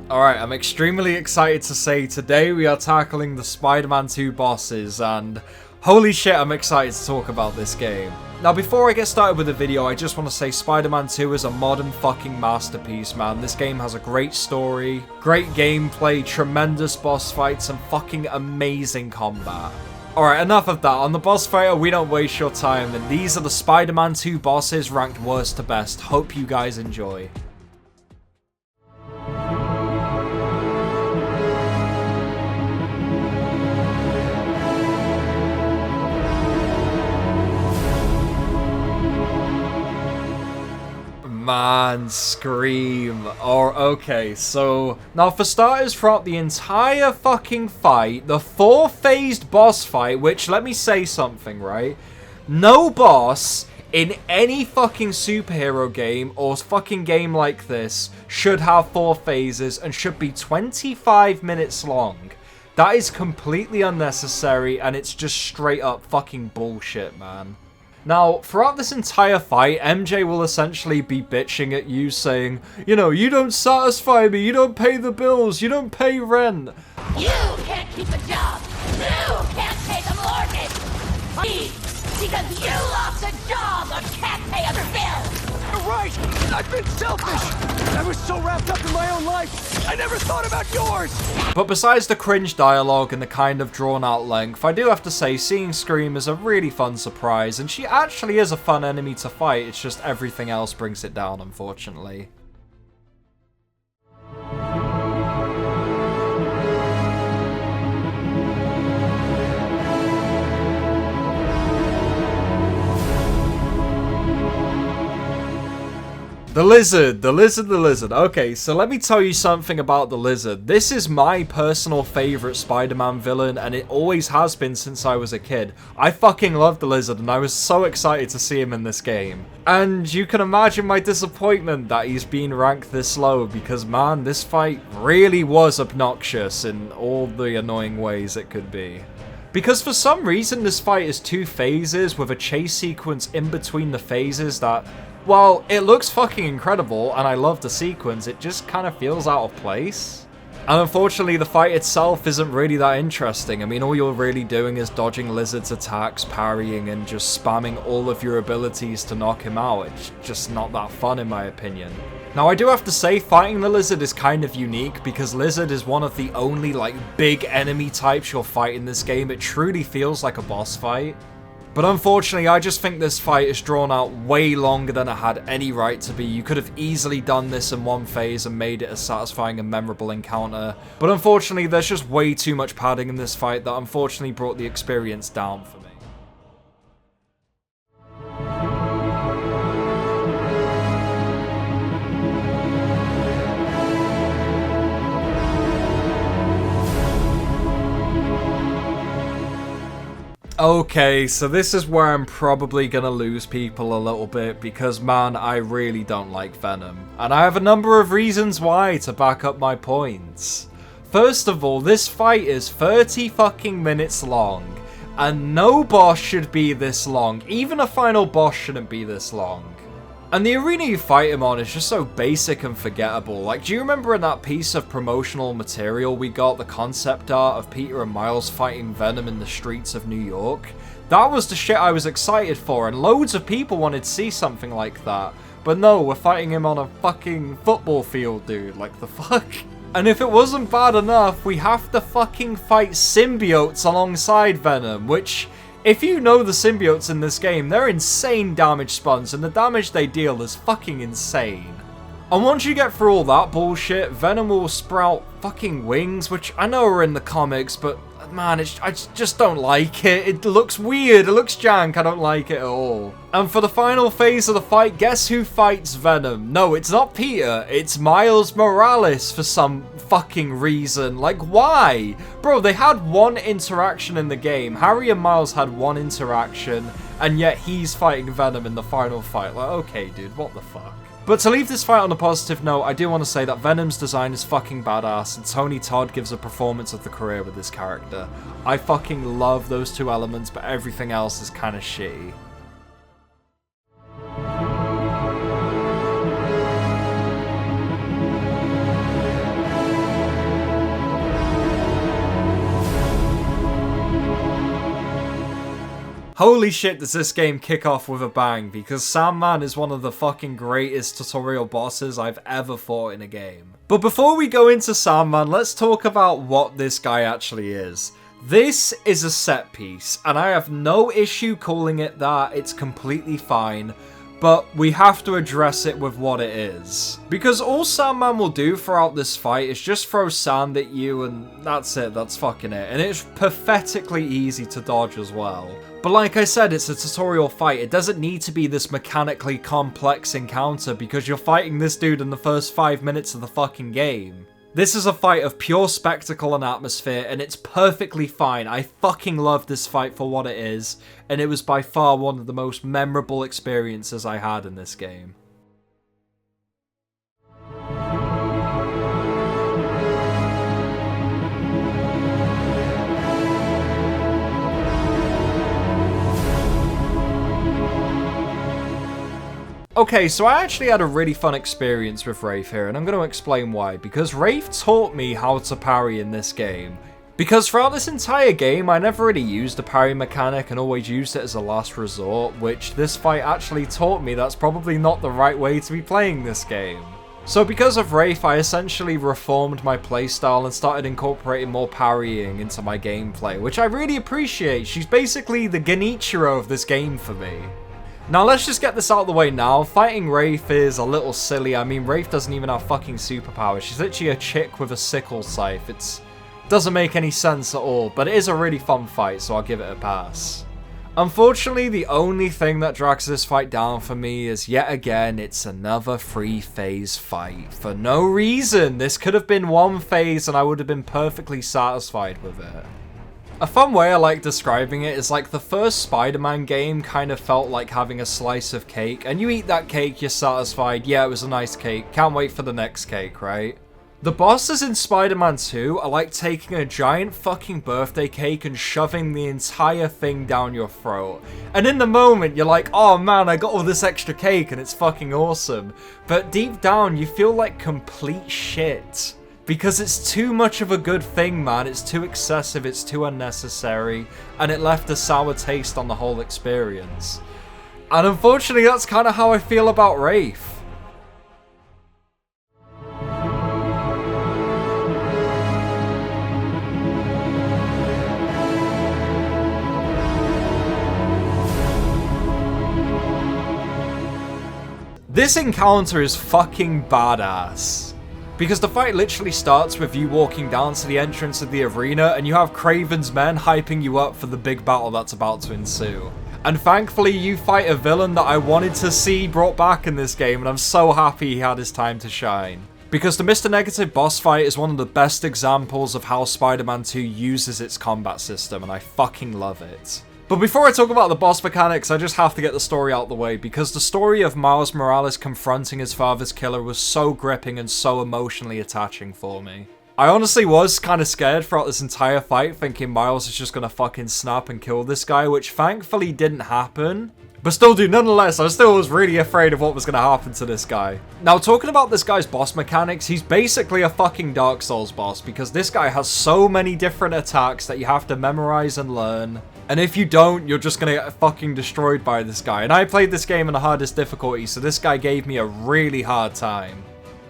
Alright, I'm extremely excited to say today we are tackling the Spider-Man 2 bosses, and holy shit, I'm excited to talk about this game. Now, before I get started with the video, I just want to say Spider-Man 2 is a modern fucking masterpiece, man. This game has a great story, great gameplay, tremendous boss fights, and fucking amazing combat. Alright, enough of that. On the boss fighter, we don't waste your time, and these are the Spider-Man 2 bosses ranked worst to best. Hope you guys enjoy. Man, Scream. Oh, okay, so now for starters, throughout the entire fucking fight, the four-phased boss fight, which, let me say something, right? No boss in any fucking superhero game or fucking game like this should have 4 phases and should be 25 minutes long. That is completely unnecessary, and it's just straight up fucking bullshit, man. Now, throughout this entire fight, MJ will essentially be bitching at you, saying, you know, you don't satisfy me, you don't pay the bills, you don't pay rent. You can't keep a job, you can't pay the mortgage. Me, because you lost a job or can't pay other bills. You're right, I've been selfish. I was so wrapped up in my own life, I never thought about yours. But besides the cringe dialogue and the kind of drawn out length, I do have to say seeing Scream is a really fun surprise, and she actually is a fun enemy to fight, it's just everything else brings it down, unfortunately. The Lizard. Okay, so let me tell you something about the Lizard. This is my personal favorite Spider-Man villain, and it always has been since I was a kid. I fucking love the Lizard, and I was so excited to see him in this game. And you can imagine my disappointment that he's been ranked this low, because man, this fight really was obnoxious in all the annoying ways it could be. Because for some reason this fight is 2 phases with a chase sequence in between the phases that, well, it looks fucking incredible and I love the sequence, it just kind of feels out of place. And unfortunately the fight itself isn't really that interesting. I mean, all you're really doing is dodging Lizard's attacks, parrying, and just spamming all of your abilities to knock him out. It's just not that fun in my opinion. Now, I do have to say, fighting the Lizard is kind of unique because Lizard is one of the only, like, big enemy types you'll fight in this game. It truly feels like a boss fight. But unfortunately, I just think this fight is drawn out way longer than it had any right to be. You could have easily done this in 1 phase and made it a satisfying and memorable encounter. But unfortunately, there's just way too much padding in this fight that unfortunately brought the experience down for me. Okay, so this is where I'm probably gonna lose people a little bit because, man, I really don't like Venom. And I have a number of reasons why to back up my points. First of all, this fight is 30 fucking minutes long, and no boss should be this long. Even a final boss shouldn't be this long. And the arena you fight him on is just so basic and forgettable. Like, do you remember in that piece of promotional material we got the concept art of Peter and Miles fighting Venom in the streets of New York? That was the shit I was excited for, and loads of people wanted to see something like that. But no, we're fighting him on a fucking football field, dude. Like, the fuck? And if it wasn't bad enough, we have to fucking fight symbiotes alongside Venom, which, if you know the symbiotes in this game, they're insane damage spawns, and the damage they deal is fucking insane. And once you get through all that bullshit, Venom will sprout fucking wings, which I know are in the comics, but man, I just don't like it. It looks weird, it looks jank, I don't like it at all. And for the final phase of the fight, guess who fights Venom? No, it's not Peter, it's Miles Morales for some fucking reason. Like, why? Bro, they had 1 interaction in the game. Harry and Miles had 1 interaction, and yet he's fighting Venom in the final fight. Like, okay, dude, what the fuck? But to leave this fight on a positive note, I do want to say that Venom's design is fucking badass, and Tony Todd gives a performance of the career with this character. I fucking love those 2 elements, but everything else is kind of shitty. Holy shit, does this game kick off with a bang, because Sandman is one of the fucking greatest tutorial bosses I've ever fought in a game. But before we go into Sandman, let's talk about what this guy actually is. This is a set piece, and I have no issue calling it that, it's completely fine. But we have to address it with what it is. Because all Sandman will do throughout this fight is just throw sand at you and that's it, that's fucking it. And it's pathetically easy to dodge as well. But like I said, it's a tutorial fight. It doesn't need to be this mechanically complex encounter because you're fighting this dude in the first 5 minutes of the fucking game. This is a fight of pure spectacle and atmosphere, and it's perfectly fine. I fucking love this fight for what it is, and it was by far one of the most memorable experiences I had in this game. Okay, so I actually had a really fun experience with Wraith here, and I'm going to explain why. Because Wraith taught me how to parry in this game. Because throughout this entire game, I never really used the parry mechanic and always used it as a last resort, which this fight actually taught me that's probably not the right way to be playing this game. So because of Wraith, I essentially reformed my playstyle and started incorporating more parrying into my gameplay, which I really appreciate. She's basically the Genichiro of this game for me. Now let's just get this out of the way now. Fighting Wraith is a little silly. I mean, Wraith doesn't even have fucking superpowers. She's literally a chick with a sickle scythe. It doesn't make any sense at all, but it is a really fun fight, so I'll give it a pass. Unfortunately, the only thing that drags this fight down for me is, yet again, it's another 3-phase fight. For no reason. This could have been 1 phase and I would have been perfectly satisfied with it. A fun way I like describing it is like the first Spider-Man game kind of felt like having a slice of cake, and you eat that cake, you're satisfied, yeah, it was a nice cake, can't wait for the next cake, right? The bosses in Spider-Man 2 are like taking a giant fucking birthday cake and shoving the entire thing down your throat. And in the moment, you're like, oh man, I got all this extra cake and it's fucking awesome. But deep down, you feel like complete shit. Because it's too much of a good thing, man. It's too excessive, it's too unnecessary, and it left a sour taste on the whole experience. And unfortunately, that's kind of how I feel about Wraith. This encounter is fucking badass. Because the fight literally starts with you walking down to the entrance of the arena and you have Kraven's men hyping you up for the big battle that's about to ensue. And thankfully you fight a villain that I wanted to see brought back in this game, and I'm so happy he had his time to shine. Because the Mr. Negative boss fight is one of the best examples of how Spider-Man 2 uses its combat system, and I fucking love it. But before I talk about the boss mechanics, I just have to get the story out the way, because the story of Miles Morales confronting his father's killer was so gripping and so emotionally attaching for me. I honestly was kind of scared throughout this entire fight, thinking Miles is just gonna fucking snap and kill this guy, which thankfully didn't happen. But still, dude, nonetheless, I still was really afraid of what was gonna happen to this guy. Now, talking about this guy's boss mechanics, he's basically a fucking Dark Souls boss, because this guy has so many different attacks that you have to memorize and learn. And if you don't, you're just gonna get fucking destroyed by this guy. And I played this game on the hardest difficulty, so this guy gave me a really hard time.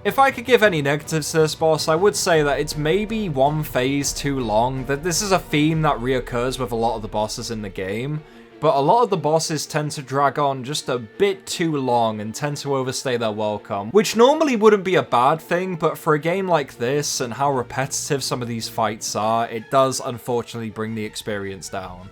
If I could give any negatives to this boss, I would say that it's maybe 1 phase too long, that this is a theme that reoccurs with a lot of the bosses in the game. But a lot of the bosses tend to drag on just a bit too long and tend to overstay their welcome, which normally wouldn't be a bad thing, but for a game like this and how repetitive some of these fights are, it does unfortunately bring the experience down.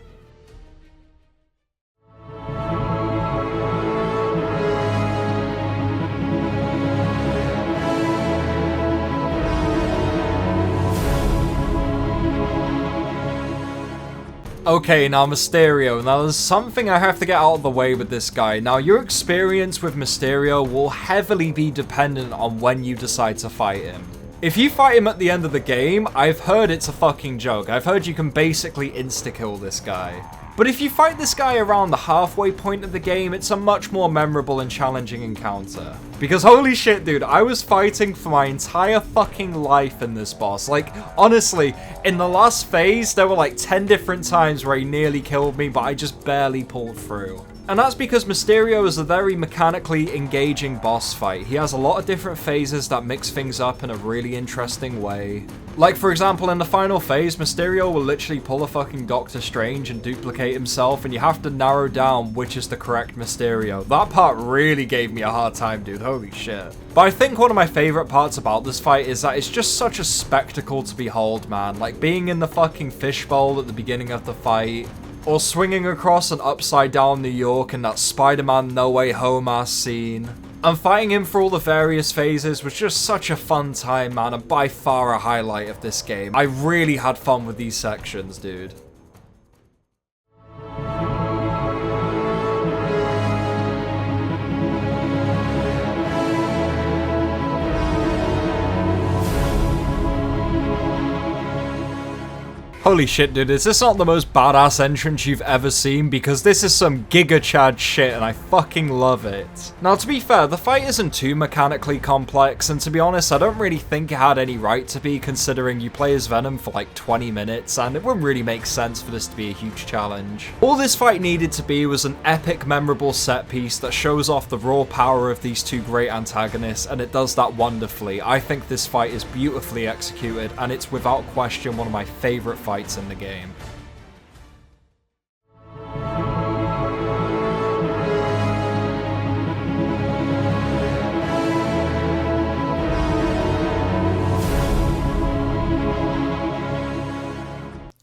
Okay, now Mysterio. Now there's something I have to get out of the way with this guy. Now your experience with Mysterio will heavily be dependent on when you decide to fight him. If you fight him at the end of the game, I've heard it's a fucking joke. I've heard you can basically insta-kill this guy. But if you fight this guy around the halfway point of the game, it's a much more memorable and challenging encounter. Because holy shit, dude, I was fighting for my entire fucking life in this boss. Like, honestly, in the last phase, there were like 10 different times where he nearly killed me, but I just barely pulled through. And that's because Mysterio is a very mechanically engaging boss fight. He has a lot of different phases that mix things up in a really interesting way. Like, for example, in the final phase, Mysterio will literally pull a fucking Doctor Strange and duplicate himself, and you have to narrow down which is the correct Mysterio. That part really gave me a hard time, dude. Holy shit. But I think one of my favorite parts about this fight is that it's just such a spectacle to behold, man. Like, being in the fucking fishbowl at the beginning of the fight, or swinging across an upside down New York in that Spider-Man No Way Home ass scene. And fighting him for all the various phases was just such a fun time, man, and by far a highlight of this game. I really had fun with these sections, dude. Holy shit, dude, is this not the most badass entrance you've ever seen? Because this is some Giga Chad shit, and I fucking love it. Now, to be fair, the fight isn't too mechanically complex, and to be honest, I don't really think it had any right to be, considering you play as Venom for like 20 minutes, and it wouldn't really make sense for this to be a huge challenge. All this fight needed to be was an epic, memorable set piece that shows off the raw power of these two great antagonists, and it does that wonderfully. I think this fight is beautifully executed, and it's without question one of my favorite fights in the game.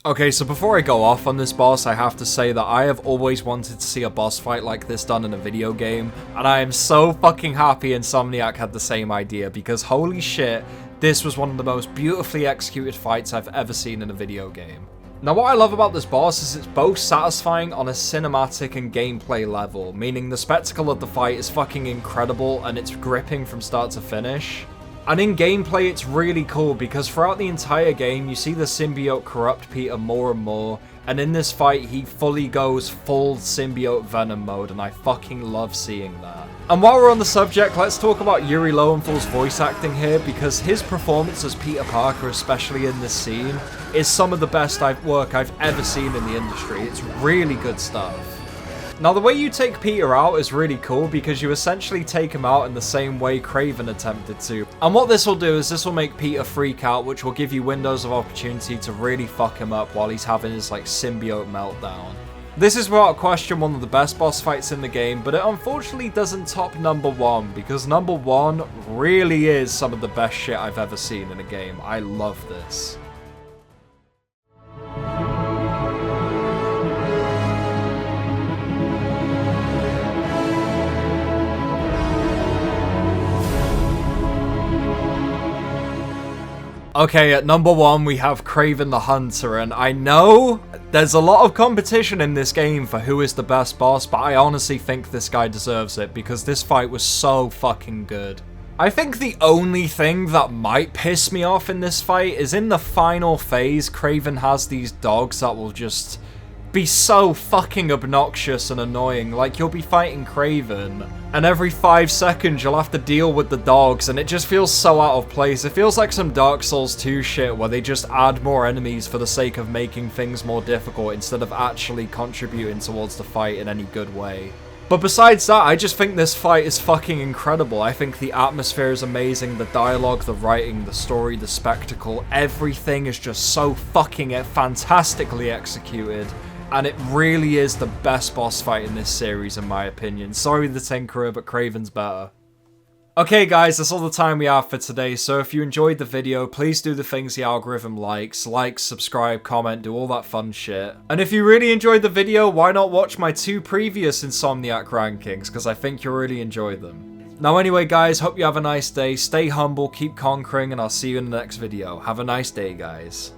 Okay, so before I go off on this boss, I have to say that I have always wanted to see a boss fight like this done in a video game, and I am so fucking happy Insomniac had the same idea, because holy shit, this was one of the most beautifully executed fights I've ever seen in a video game. Now, what I love about this boss is it's both satisfying on a cinematic and gameplay level, meaning the spectacle of the fight is fucking incredible and it's gripping from start to finish. And in gameplay, it's really cool because throughout the entire game, you see the symbiote corrupt Peter more and more, and in this fight, he fully goes full symbiote Venom mode, and I fucking love seeing that. And while we're on the subject, let's talk about Yuri Lowenthal's voice acting here, because his performance as Peter Parker, especially in this scene, is some of the best work I've ever seen in the industry. It's really good stuff. Now, the way you take Peter out is really cool because you essentially take him out in the same way Kraven attempted to. And what this will do is this will make Peter freak out, which will give you windows of opportunity to really fuck him up while he's having his like symbiote meltdown. This is without question one of the best boss fights in the game, but it unfortunately doesn't top number 1 because number 1 really is some of the best shit I've ever seen in a game. I love this. Okay, at number 1 we have Kraven the Hunter, and I know there's a lot of competition in this game for who is the best boss, but I honestly think this guy deserves it because this fight was so fucking good. I think the only thing that might piss me off in this fight is in the final phase, Kraven has these dogs that will just be so fucking obnoxious and annoying. Like, you'll be fighting Kraven, and every 5 seconds you'll have to deal with the dogs, and it just feels so out of place. It feels like some Dark Souls 2 shit where they just add more enemies for the sake of making things more difficult instead of actually contributing towards the fight in any good way. But besides that, I just think this fight is fucking incredible. I think the atmosphere is amazing, the dialogue, the writing, the story, the spectacle, everything is just so fucking fantastically executed. And it really is the best boss fight in this series, in my opinion. Sorry the Tinkerer, but Kraven's better. Okay guys, that's all the time we have for today, so if you enjoyed the video, please do the things the algorithm likes. Like, subscribe, comment, do all that fun shit. And if you really enjoyed the video, why not watch my 2 previous Insomniac rankings, because I think you'll really enjoy them. Now anyway guys, hope you have a nice day, stay humble, keep conquering, and I'll see you in the next video. Have a nice day guys.